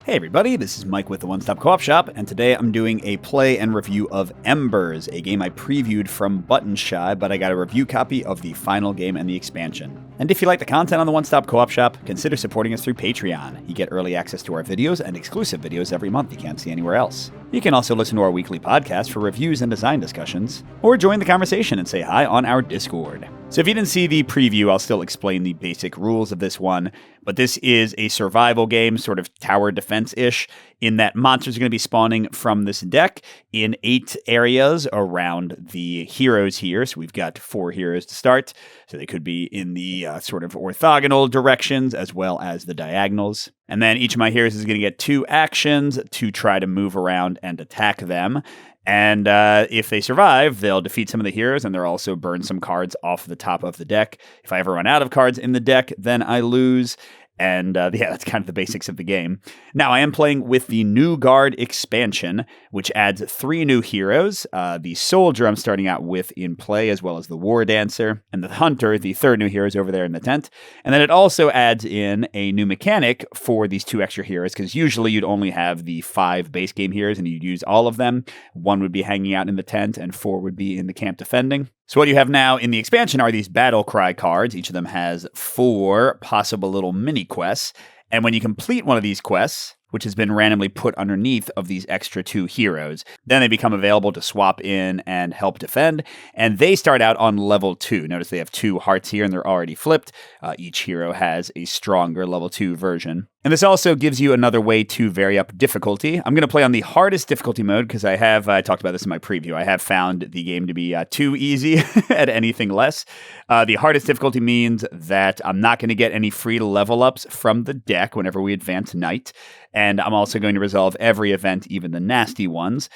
Hey everybody, this is Mike with the One Stop Co-op Shop, and today I'm doing a play and review of Embers, a game I previewed from Button Shy, but I got a review copy of the final game and the expansion. And if you like the content on the One Stop Co-op Shop, consider supporting us through Patreon. You get early access to our videos and exclusive videos every month you can't see anywhere else. You can also listen to our weekly podcast for reviews and design discussions, or join the conversation and say hi on our Discord. So if you didn't see the preview, I'll still explain the basic rules of this one, but this is a survival game, sort of tower defense-ish, in that monsters are going to be spawning from this deck in 8 areas around the heroes here. So we've got 4 heroes to start, so they could be in the sort of orthogonal directions as well as the diagonals. And then each of my heroes is going to get 2 actions to try to move around and attack them. And if they survive, they'll defeat some of the heroes, and they'll also burn some cards off the top of the deck. If I ever run out of cards in the deck, then I lose. And yeah, that's kind of the basics of the game. Now, I am playing with the New Guard expansion, which adds 3 new heroes. The Soldier I'm starting out with in play, as well as the War Dancer, and the Hunter, the 3rd new hero, is over there in the tent. And then it also adds in a new mechanic for these 2 extra heroes, because usually you'd only have the 5 base game heroes, and you'd use all of them. 1 would be hanging out in the tent, and 4 would be in the camp defending. So what you have now in the expansion are these battle cry cards. Each of them has 4 possible little mini quests. And when you complete one of these quests, which has been randomly put underneath of these extra 2 heroes, then they become available to swap in and help defend. And they start out on level 2. Notice they have 2 hearts here and they're already flipped. Each hero has a stronger level 2 version. And this also gives you another way to vary up difficulty. I'm going to play on the hardest difficulty mode because I talked about this in my preview, I have found the game to be too easy at anything less. The hardest difficulty means that I'm not going to get any free level ups from the deck whenever we advance Knight. And I'm also going to resolve every event, even the nasty ones.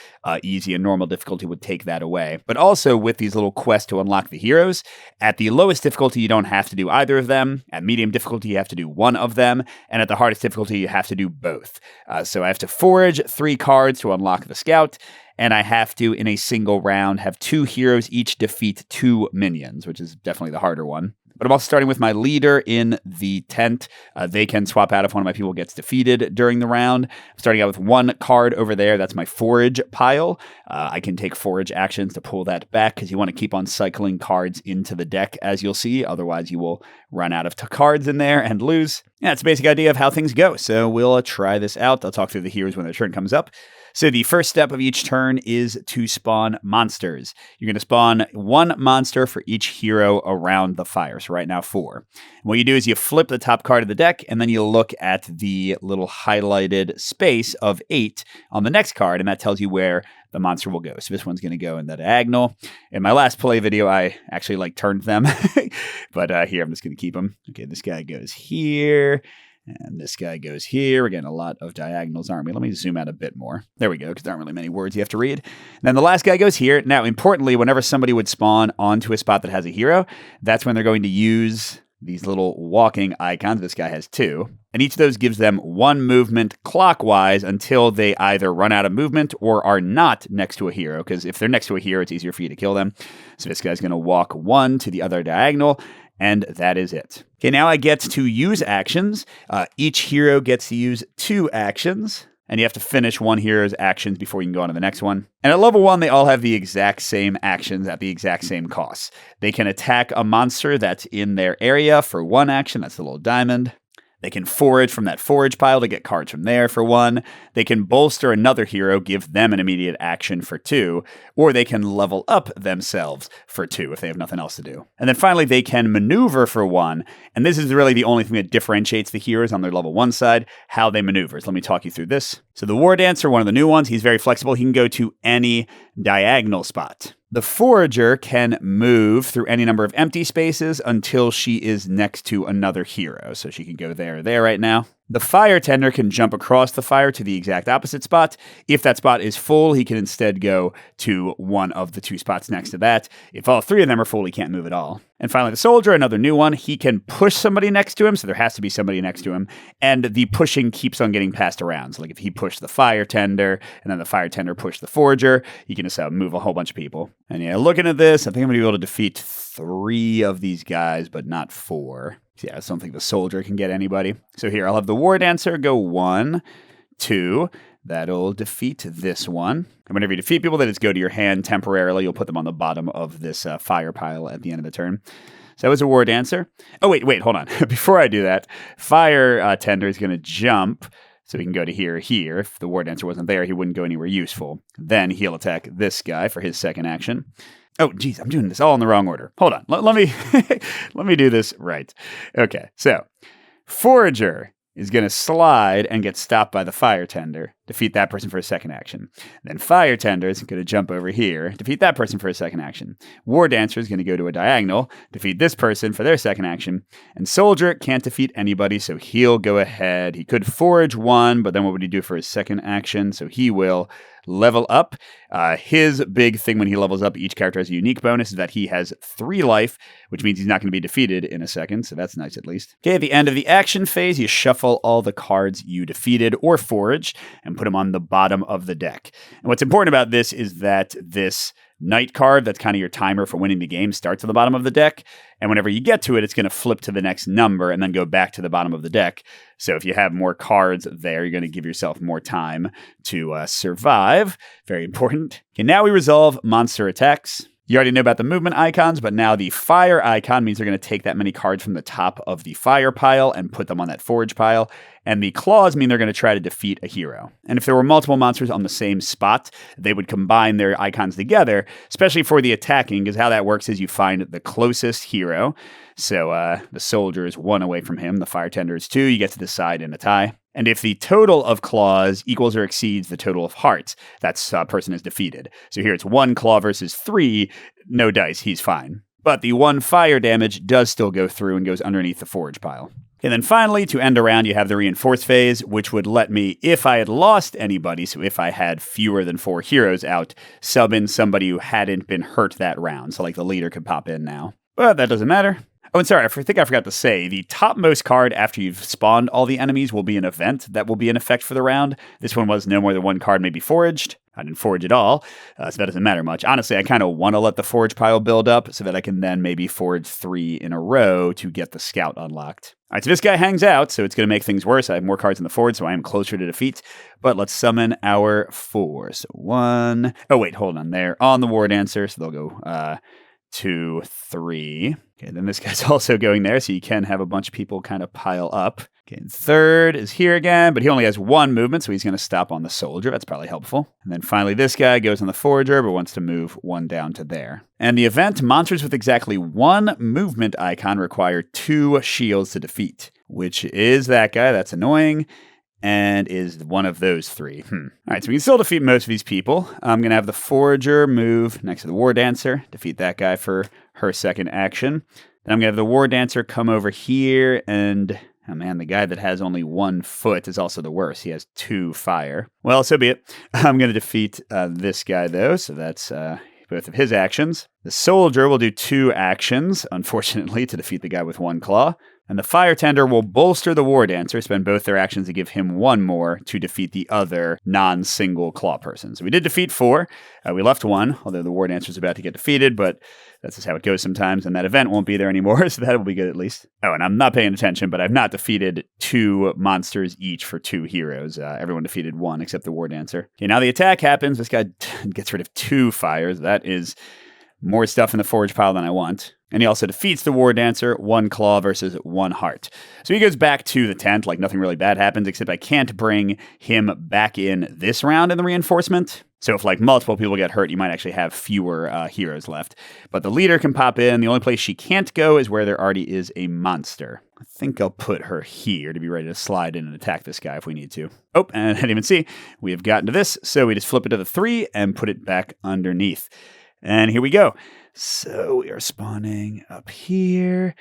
Easy and normal difficulty would take that away. But also with these little quests to unlock the heroes, at the lowest difficulty, you don't have to do either of them. At medium difficulty, you have to do one of them. And at the hardest difficulty, you have to do both. So I have to forage 3 cards to unlock the Scout. And I have to, in a single round, have 2 heroes each defeat 2 minions, which is definitely the harder one. But I'm also starting with my leader in the tent. They can swap out if one of my people gets defeated during the round. I'm starting out with 1 card over there. That's my forage pile. I can take forage actions to pull that back because you want to keep on cycling cards into the deck, as you'll see. Otherwise, you will run out of cards in there and lose. Yeah, that's the basic idea of how things go. So we'll try this out. I'll talk through the heroes when their turn comes up. So the first step of each turn is to spawn monsters. You're going to spawn 1 monster for each hero around the fire. So right now 4. And what you do is you flip the top card of the deck, and then you look at the little highlighted space of 8 on the next card, and that tells you where the monster will go. So this one's going to go in the diagonal. In my last play video, I actually turned them, but here I'm just going to keep them. Okay, this guy goes here. And this guy goes here. We're getting a lot of diagonals, aren't we? Let me zoom out a bit more. There we go, because there aren't really many words you have to read. And then the last guy goes here. Now, importantly, whenever somebody would spawn onto a spot that has a hero, that's when they're going to use these little walking icons. This guy has 2. And each of those gives them 1 movement clockwise until they either run out of movement or are not next to a hero. Because if they're next to a hero, it's easier for you to kill them. So this guy's going to walk 1 to the other diagonal. And that is it. Okay, now I get to use actions. Each hero gets to use 2 actions. And you have to finish one hero's actions before you can go on to the next one. And at level 1, they all have the exact same actions at the exact same costs. They can attack a monster that's in their area for 1 action. That's the little diamond. They can forage from that forage pile to get cards from there for 1. They can bolster another hero, give them an immediate action for 2. Or they can level up themselves for 2 if they have nothing else to do. And then finally, they can maneuver for 1. And this is really the only thing that differentiates the heroes on their level 1 side, how they maneuver. So let me talk you through this. So the War Dancer, one of the new ones, he's very flexible. He can go to any diagonal spot. The Forager can move through any number of empty spaces until she is next to another hero. So she can go there or there right now. The Fire Tender can jump across the fire to the exact opposite spot. If that spot is full, he can instead go to one of the 2 spots next to that. If all 3 of them are full, he can't move at all. And finally, the Soldier, another new one, he can push somebody next to him, so there has to be somebody next to him, and the pushing keeps on getting passed around. So like if he pushed the Fire Tender, and then the Fire Tender pushed the Forager, he can just move a whole bunch of people. And yeah, looking at this, I think I'm going to be able to defeat 3 of these guys, but not 4. Yeah, I just don't think the Soldier can get anybody. So here, I'll have the War Dancer go 1, 2. That'll defeat this one. And whenever you defeat people, they just go to your hand temporarily. You'll put them on the bottom of this fire pile at the end of the turn. So that was a War Dancer. Oh, wait, hold on. Before I do that, Fire Tender is going to jump. So he can go to here. If the War Dancer wasn't there, he wouldn't go anywhere useful. Then he'll attack this guy for his second action. Oh, geez, I'm doing this all in the wrong order. Hold on. Let me let me do this right. Okay, so Forager is going to slide and get stopped by the Fire Tender. Defeat that person for a second action. Then Fire Tender is going to jump over here. Defeat that person for a second action. War Dancer is going to go to a diagonal. Defeat this person for their second action. And Soldier can't defeat anybody, so he'll go ahead. He could forage one, but then what would he do for his second action? So he will level up. His big thing when he levels up, each character has a unique bonus, is that he has 3 life, which means he's not going to be defeated in a second, so that's nice at least. Okay, at the end of the action phase, you shuffle all the cards you defeated or foraged and put them on the bottom of the deck. And what's important about this is that this night card, that's kind of your timer for winning the game, starts at the bottom of the deck. And whenever you get to it, it's going to flip to the next number and then go back to the bottom of the deck. So if you have more cards there, you're going to give yourself more time to survive. Very important. Okay, now we resolve monster attacks. You already know about the movement icons, but now the fire icon means they're going to take that many cards from the top of the fire pile and put them on that forage pile. And the claws mean they're going to try to defeat a hero. And if there were multiple monsters on the same spot, they would combine their icons together, especially for the attacking, because how that works is you find the closest hero. So the soldier is 1 away from him. The fire tender is 2. You get to decide in a tie. And if the total of claws equals or exceeds the total of hearts, that person is defeated. So here it's 1 claw versus 3, no dice, he's fine. But the 1 fire damage does still go through and goes underneath the forage pile. And then finally, to end a round, you have the reinforce phase, which would let me, if I had lost anybody, so if I had fewer than 4 heroes out, sub in somebody who hadn't been hurt that round. So like the leader could pop in now. But that doesn't matter. Oh, and sorry, I think I forgot to say, the topmost card after you've spawned all the enemies will be an event that will be in effect for the round. This one was no more than 1 card may be foraged. I didn't forage at all, so that doesn't matter much. Honestly, I kind of want to let the forage pile build up so that I can then maybe forage 3 in a row to get the scout unlocked. All right, so this guy hangs out, so it's going to make things worse. I have more cards in the forge, so I am closer to defeat. But let's summon our 4. So 1. Oh, wait, hold on. They're on the War Dancer, so they'll go 2, 3. Okay, then this guy's also going there, so you can have a bunch of people kind of pile up. Okay, and 3rd is here again, but he only has 1 movement, so he's going to stop on the soldier. That's probably helpful. And then finally, this guy goes on the forager, but wants to move 1 down to there. And the event, monsters with exactly 1 movement icon require 2 shields to defeat, which is that guy. That's annoying. And is one of those 3. All right, so we can still defeat most of these people. I'm going to have the Forager move next to the War Dancer, defeat that guy for her second action. Then I'm going to have the War Dancer come over here, and, oh man, the guy that has only 1 foot is also the worst. He has 2 fire. Well, so be it. I'm going to defeat this guy, though, so that's both of his actions. The Soldier will do 2 actions, unfortunately, to defeat the guy with 1 claw. And the Fire Tender will bolster the War Dancer, spend both their actions to give him 1 more to defeat the other non-single claw person. So we did defeat 4. We left 1, although the War Dancer is about to get defeated, but that's just how it goes sometimes, and that event won't be there anymore, so that will be good at least. Oh, and I'm not paying attention, but I've not defeated 2 monsters each for 2 heroes. Everyone defeated 1 except the War Dancer. Okay, now the attack happens. This guy gets rid of 2 fires. That is more stuff in the forage pile than I want. And he also defeats the War Dancer, 1 claw versus 1 heart. So he goes back to the tent, like nothing really bad happens, except I can't bring him back in this round in the reinforcement. So if like multiple people get hurt, you might actually have fewer heroes left. But the leader can pop in. The only place she can't go is where there already is a monster. I think I'll put her here to be ready to slide in and attack this guy if we need to. Oh, and I didn't even see. We have gotten to this, so we just flip it to the 3 and put it back underneath. And here we go. So we are spawning up here,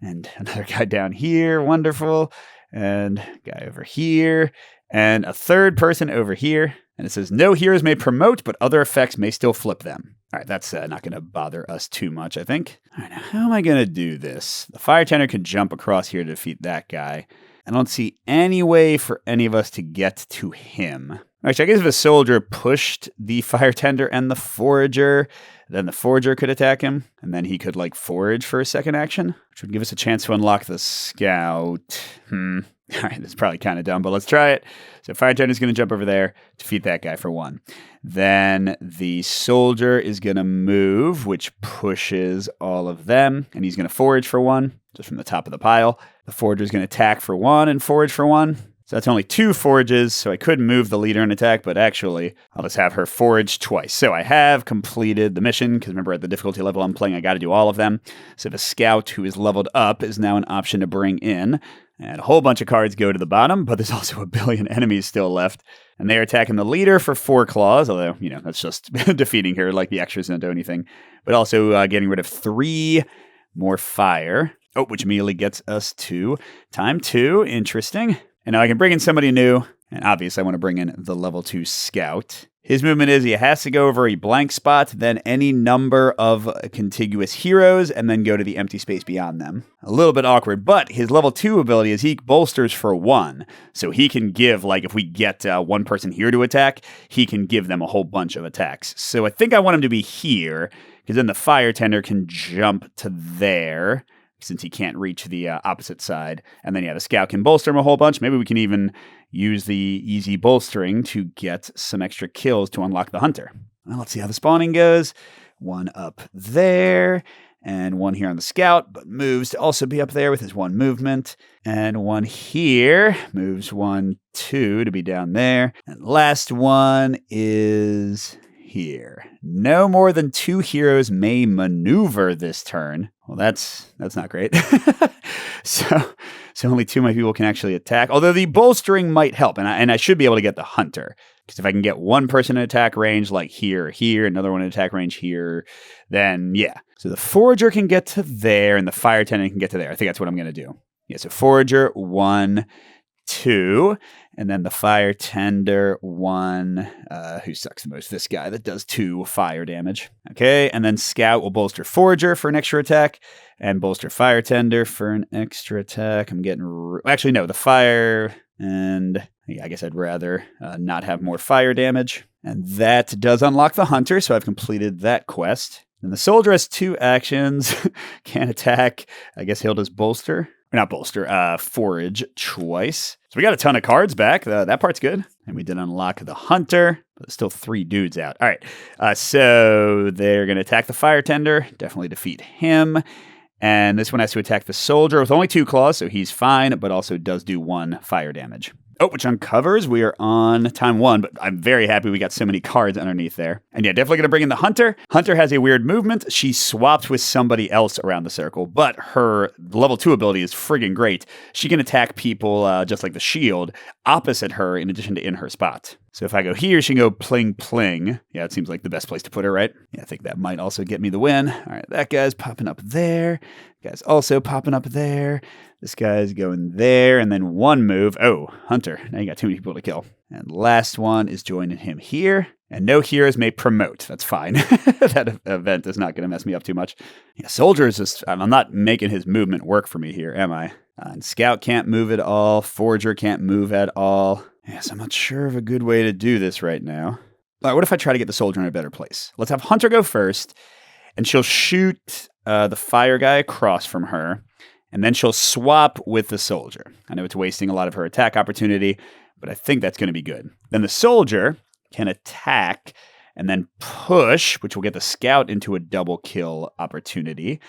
and another guy down here, wonderful, and guy over here, and a 3rd person over here. And it says, no heroes may promote, but other effects may still flip them. All right, that's not going to bother us too much, I think. All right, now how am I going to do this? The Fire Tender can jump across here to defeat that guy. I don't see any way for any of us to get to him. Actually, I guess if a soldier pushed the fire tender and the forager, then the forager could attack him, and then he could, like, forage for a second action, which would give us a chance to unlock the scout. All right, this is probably kind of dumb, but let's try it. So fire tender's going to jump over there, defeat that guy for 1. Then the soldier is going to move, which pushes all of them, and he's going to forage for 1, just from the top of the pile. The forager's going to attack for 1 and forage for 1. So that's only 2 forages, so I could move the leader and attack, but actually, I'll just have her forage twice. So I have completed the mission, because remember at the difficulty level I'm playing, I got to do all of them. So the scout who is leveled up is now an option to bring in. And a whole bunch of cards go to the bottom, but there's also a billion enemies still left. And they're attacking the leader for 4 claws, although, that's just defeating her, like the extras don't do anything. But also getting rid of 3 more fire. Oh, which immediately gets us to time 2. Interesting. And now I can bring in somebody new, and obviously I want to bring in the level 2 scout. His movement is he has to go over a blank spot, then any number of contiguous heroes, and then go to the empty space beyond them. A little bit awkward, but his level 2 ability is he bolsters for 1. So he can give, like, if we get one person here to attack, he can give them a whole bunch of attacks. So I think I want him to be here, because then the fire tender can jump to there, since he can't reach the opposite side. And then, the scout can bolster him a whole bunch. Maybe we can even use the easy bolstering to get some extra kills to unlock the hunter. Well, let's see how the spawning goes. 1 up there, and 1 here on the scout, but moves to also be up there with his 1 movement. And 1 here, moves 1, 2 to be down there. And last one is here. No more than 2 heroes may maneuver this turn. Well, that's not great. So only 2 of my people can actually attack. Although the bolstering might help, and I should be able to get the hunter. Because if I can get 1 person in attack range, like here, another one in attack range here, then yeah. So the forager can get to there, and the fire tenant can get to there. I think that's what I'm going to do. Yeah, so forager 1, 2, and then the fire tender 1, who sucks the most? This guy that does 2 fire damage. Okay, and then scout will bolster forager for an extra attack, and bolster fire tender for an extra attack. I'm getting... Actually, no, the fire... And yeah, I guess I'd rather not have more fire damage. And that does unlock the hunter, so I've completed that quest. And the soldier has 2 actions. Can't attack. I guess he'll just bolster. Not bolster, forage twice. So we got a ton of cards back. That part's good. And we did unlock the hunter, but there's still 3 dudes out. All right, so they're going to attack the fire tender. Definitely defeat him. And this one has to attack the soldier with only 2 claws, so he's fine, but also does do 1 fire damage. Oh, which uncovers. We are on time 1, but I'm very happy we got so many cards underneath there. And yeah, definitely going to bring in the hunter. Hunter has a weird movement. She swapped with somebody else around the circle, but her level 2 ability is friggin' great. She can attack people just like the shield opposite her in addition to in her spot. So if I go here, she can go pling pling. Yeah, it seems like the best place to put her, right? Yeah, I think that might also get me the win. All right, that guy's popping up there. That guy's also popping up there. This guy's going there, and then 1 move. Oh, hunter. Now you got too many people to kill. And last one is joining him here. And no heroes may promote. That's fine. That event is not going to mess me up too much. Yeah, soldier is just... I'm not making his movement work for me here, am I? And scout can't move at all. Forager can't move at all. Yes, I'm not sure of a good way to do this right now. All right, what if I try to get the soldier in a better place? Let's have hunter go first, and she'll shoot the fire guy across from her. And then she'll swap with the soldier. I know it's wasting a lot of her attack opportunity, but I think that's going to be good. Then the soldier can attack and then push, which will get the scout into a double kill opportunity,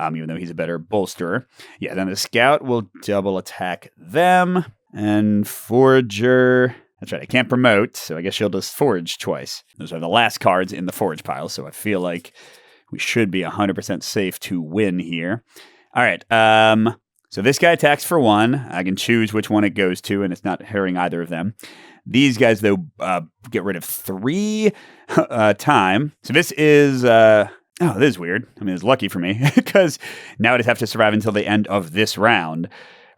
even though he's a better bolsterer. Yeah, then the scout will double attack them. And forager... That's right, I can't promote, so I guess she'll just forage twice. Those are the last cards in the forage pile, so I feel like we should be 100% safe to win here. All right, so this guy attacks for 1. I can choose which one it goes to, and it's not hurting either of them. These guys, though, get rid of 3 time. So this is... oh, this is weird. I mean, it's lucky for me, because now I just have to survive until the end of this round,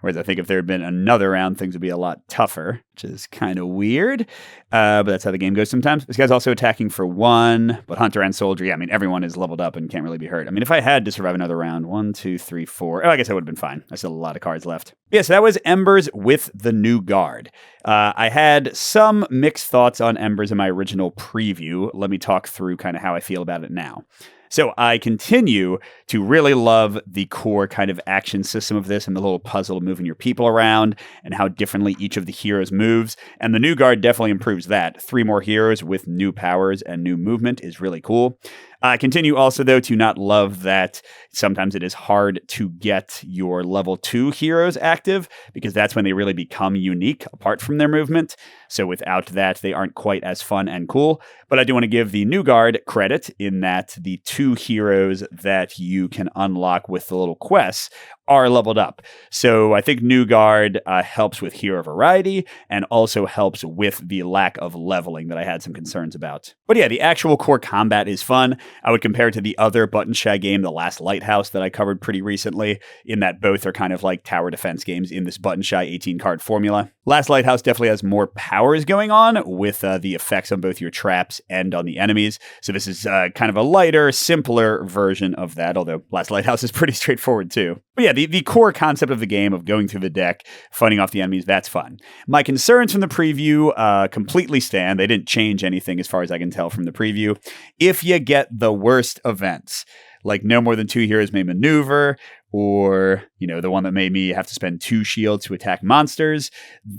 Whereas I think if there had been another round, things would be a lot tougher, which is kind of weird. But that's how the game goes sometimes. This guy's also attacking for 1, but Hunter and Soldier, yeah, I mean, everyone is leveled up and can't really be hurt. I mean, if I had to survive another round, 1, 2, 3, 4, I guess I would have been fine. I still have a lot of cards left. Yeah, so that was Embers with the new guard. I had some mixed thoughts on Embers in my original preview. Let me talk through kind of how I feel about it now. So I continue to really love the core kind of action system of this and the little puzzle of moving your people around and how differently each of the heroes moves. And the new guard definitely improves that. 3 more heroes with new powers and new movement is really cool. I continue also, though, to not love that sometimes it is hard to get your level 2 heroes active because that's when they really become unique apart from their movement. So without that, they aren't quite as fun and cool. But I do want to give the new guard credit in that the 2 heroes that you can unlock with the little quests are leveled up. So I think new guard helps with hero variety and also helps with the lack of leveling that I had some concerns about. But yeah, the actual core combat is fun. I would compare it to the other button shy game, The Last Lighthouse, that I covered pretty recently, in that both are kind of like tower defense games in this button shy 18 card formula. Last Lighthouse definitely has more powers going on with the effects on both your traps and on the enemies. So this is kind of a lighter, simpler version of that, although Last Lighthouse is pretty straightforward too. But yeah, the core concept of the game of going through the deck, fighting off the enemies, that's fun. My concerns from the preview completely stand. They didn't change anything as far as I can tell from the preview. If you get the worst events, like no more than 2 heroes may maneuver, or, the one that made me have to spend 2 shields to attack monsters.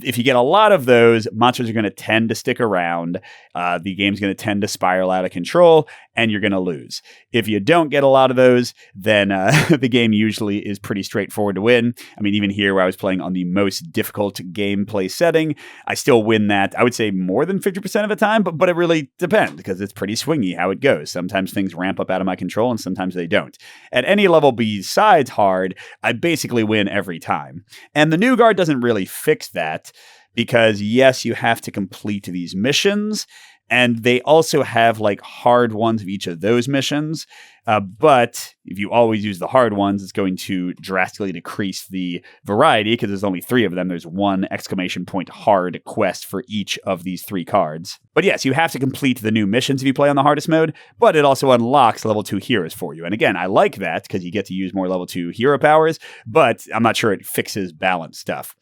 If you get a lot of those, monsters are going to tend to stick around. The game's going to tend to spiral out of control, and you're going to lose. If you don't get a lot of those, then the game usually is pretty straightforward to win. I mean, even here where I was playing on the most difficult gameplay setting, I still win that, I would say, more than 50% of the time, but it really depends because it's pretty swingy how it goes. Sometimes things ramp up out of my control, and sometimes they don't. At any level besides hard, I basically win every time. And the new guard doesn't really fix that because, yes, you have to complete these missions, and they also have like hard ones of each of those missions. But if you always use the hard ones, it's going to drastically decrease the variety because there's only 3 of them. There's 1 exclamation point hard quest for each of these 3 cards. But yes, you have to complete the new missions if you play on the hardest mode, but it also unlocks level 2 heroes for you. And again, I like that because you get to use more level 2 hero powers, but I'm not sure it fixes balance stuff.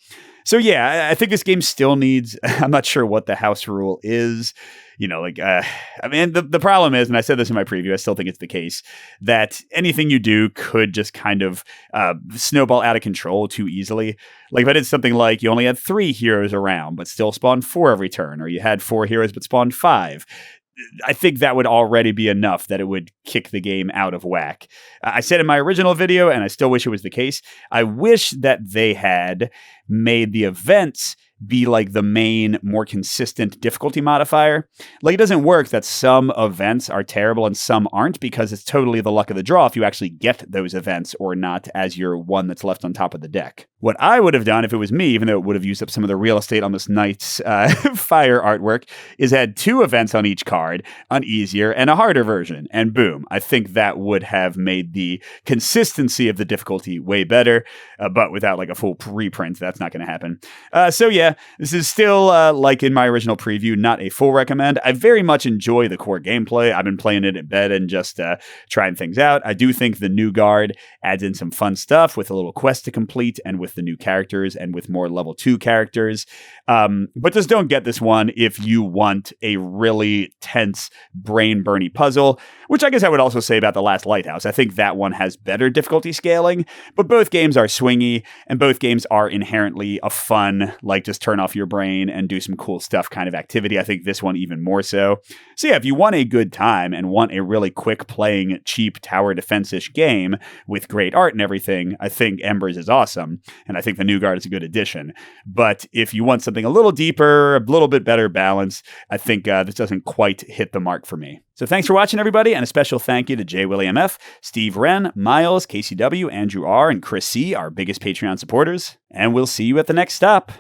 So yeah, I think this game still needs, I'm not sure what the house rule is. I mean, the problem is, and I said this in my preview, I still think it's the case, that anything you do could just kind of snowball out of control too easily. Like if I did something like you only had 3 heroes around, but still spawned 4 every turn, or you had 4 heroes but spawned 5, I think that would already be enough that it would kick the game out of whack. I said in my original video, and I still wish it was the case, I wish that they had made the events be like the main, more consistent difficulty modifier. Like it doesn't work that some events are terrible and some aren't because it's totally the luck of the draw if you actually get those events or not as your one that's left on top of the deck. What I would have done if it was me, even though it would have used up some of the real estate on this knight's fire artwork, is had 2 events on each card, an easier and a harder version. And boom, I think that would have made the consistency of the difficulty way better, but without like a full reprint, that's not going to happen. So yeah, this is still, like in my original preview, not a full recommend. I very much enjoy the core gameplay. I've been playing it in bed and just trying things out. I do think the new guard adds in some fun stuff with a little quest to complete and with the new characters and with more level 2 characters. But just don't get this one if you want a really tense, brain-burny puzzle, which I guess I would also say about The Last Lighthouse. I think that one has better difficulty scaling, but both games are swingy and both games are inherently a fun, like just turn off your brain and do some cool stuff kind of activity. I think this one even more so. So yeah, if you want a good time and want a really quick playing, cheap tower defense-ish game with great art and everything, I think Embers is awesome. And I think the new guard is a good addition. But if you want something a little deeper, a little bit better balance, I think this doesn't quite hit the mark for me. So thanks for watching, everybody, and a special thank you to J. William F., Steve Wren, Miles, KCW, Andrew R., and Chris C., our biggest Patreon supporters. And we'll see you at the next stop.